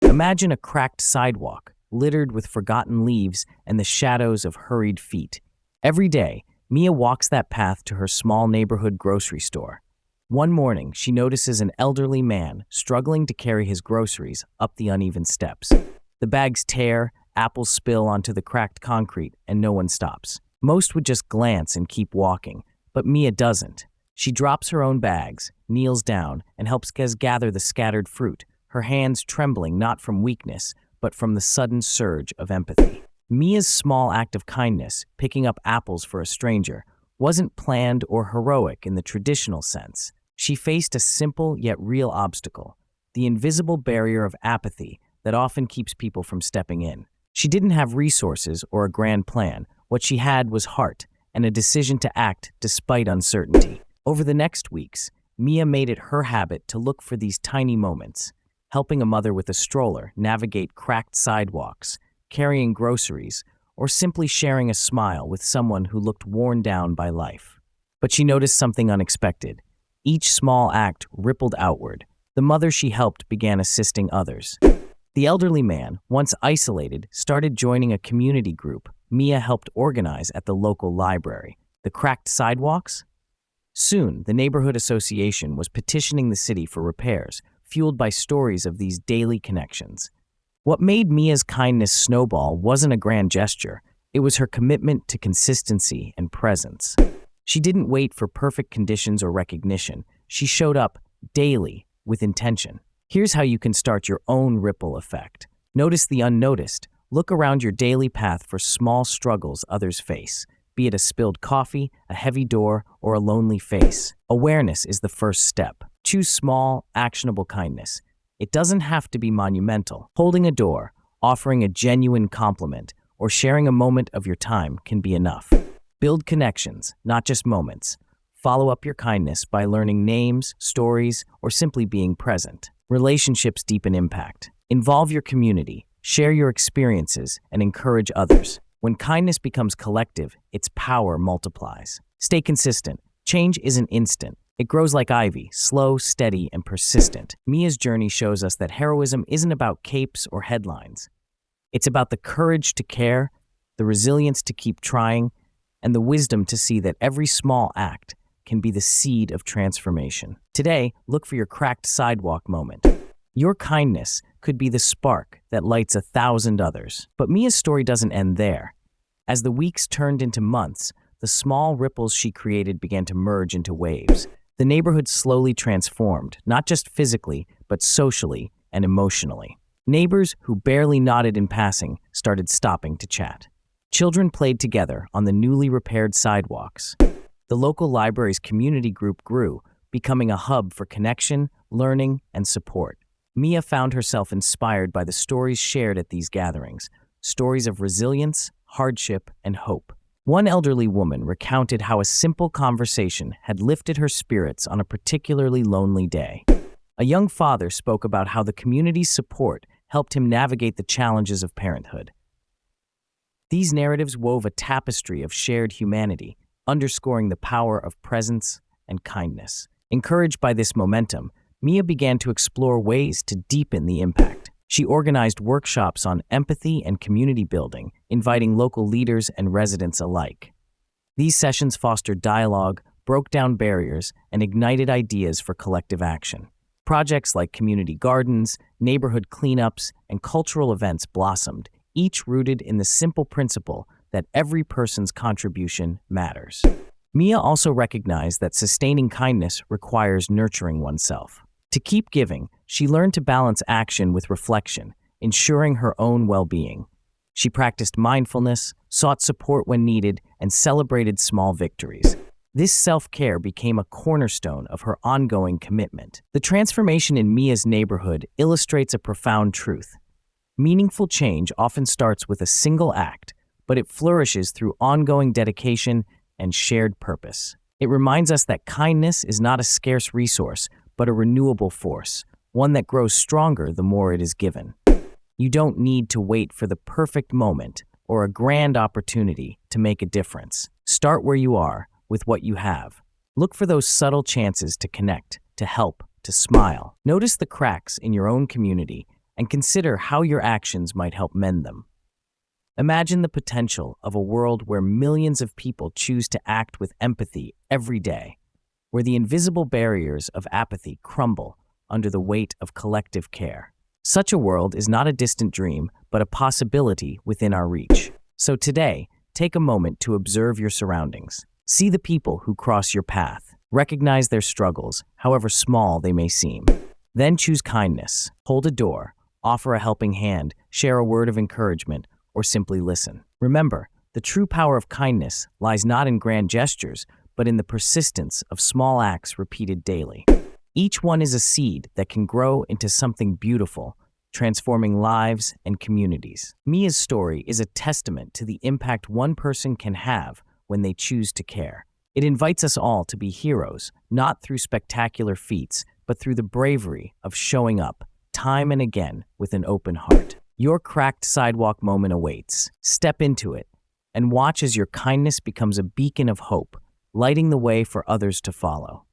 Imagine a cracked sidewalk, littered with forgotten leaves and the shadows of hurried feet. Every day, Mia walks that path to her small neighborhood grocery store. One morning, she notices an elderly man struggling to carry his groceries up the uneven steps. The bags tear, apples spill onto the cracked concrete, and no one stops. Most would just glance and keep walking, but Mia doesn't. She drops her own bags, kneels down, and helps Gez gather the scattered fruit, her hands trembling not from weakness, but from the sudden surge of empathy. Mia's small act of kindness, picking up apples for a stranger, wasn't planned or heroic in the traditional sense. She faced a simple yet real obstacle, the invisible barrier of apathy that often keeps people from stepping in. She didn't have resources or a grand plan. What she had was heart and a decision to act despite uncertainty. Over the next weeks, Mia made it her habit to look for these tiny moments, helping a mother with a stroller navigate cracked sidewalks, carrying groceries, or simply sharing a smile with someone who looked worn down by life. But she noticed something unexpected. Each small act rippled outward. The mother she helped began assisting others. The elderly man, once isolated, started joining a community group Mia helped organize at the local library. The cracked sidewalks? Soon, the neighborhood association was petitioning the city for repairs, fueled by stories of these daily connections. What made Mia's kindness snowball wasn't a grand gesture. It was her commitment to consistency and presence. She didn't wait for perfect conditions or recognition. She showed up daily with intention. Here's how you can start your own ripple effect. Notice the unnoticed. Look around your daily path for small struggles others face, be it a spilled coffee, a heavy door, or a lonely face. Awareness is the first step. Choose small, actionable kindness. It doesn't have to be monumental. Holding a door, offering a genuine compliment, or sharing a moment of your time can be enough. Build connections, not just moments. Follow up your kindness by learning names, stories, or simply being present. Relationships deepen impact. Involve your community, share your experiences, and encourage others. When kindness becomes collective, its power multiplies. Stay consistent. Change isn't instant. It grows like ivy, slow, steady, and persistent. Mia's journey shows us that heroism isn't about capes or headlines. It's about the courage to care, the resilience to keep trying, and the wisdom to see that every small act can be the seed of transformation. Today, look for your cracked sidewalk moment. Your kindness could be the spark that lights 1,000 others. But Mia's story doesn't end there. As the weeks turned into months, the small ripples she created began to merge into waves. The neighborhood slowly transformed, not just physically, but socially and emotionally. Neighbors who barely nodded in passing started stopping to chat. Children played together on the newly repaired sidewalks. The local library's community group grew, becoming a hub for connection, learning, and support. Mia found herself inspired by the stories shared at these gatherings, stories of resilience, hardship, and hope. One elderly woman recounted how a simple conversation had lifted her spirits on a particularly lonely day. A young father spoke about how the community's support helped him navigate the challenges of parenthood. These narratives wove a tapestry of shared humanity, underscoring the power of presence and kindness. Encouraged by this momentum, Mia began to explore ways to deepen the impact. She organized workshops on empathy and community building, inviting local leaders and residents alike. These sessions fostered dialogue, broke down barriers, and ignited ideas for collective action. Projects like community gardens, neighborhood cleanups, and cultural events blossomed, each rooted in the simple principle that every person's contribution matters. Mia also recognized that sustaining kindness requires nurturing oneself. To keep giving, she learned to balance action with reflection, ensuring her own well-being. She practiced mindfulness, sought support when needed, and celebrated small victories. This self-care became a cornerstone of her ongoing commitment. The transformation in Mia's neighborhood illustrates a profound truth. Meaningful change often starts with a single act, but it flourishes through ongoing dedication and shared purpose. It reminds us that kindness is not a scarce resource, but a renewable force, one that grows stronger the more it is given. You don't need to wait for the perfect moment or a grand opportunity to make a difference. Start where you are, with what you have. Look for those subtle chances to connect, to help, to smile. Notice the cracks in your own community and consider how your actions might help mend them. Imagine the potential of a world where millions of people choose to act with empathy every day, where the invisible barriers of apathy crumble under the weight of collective care. Such a world is not a distant dream, but a possibility within our reach. So today, take a moment to observe your surroundings. See the people who cross your path. Recognize their struggles, however small they may seem. Then choose kindness. Hold a door, offer a helping hand, share a word of encouragement, or simply listen. Remember, the true power of kindness lies not in grand gestures, but in the persistence of small acts repeated daily. Each one is a seed that can grow into something beautiful, transforming lives and communities. Mia's story is a testament to the impact one person can have when they choose to care. It invites us all to be heroes, not through spectacular feats, but through the bravery of showing up, time and again, with an open heart. Your cracked sidewalk moment awaits. Step into it and watch as your kindness becomes a beacon of hope, lighting the way for others to follow.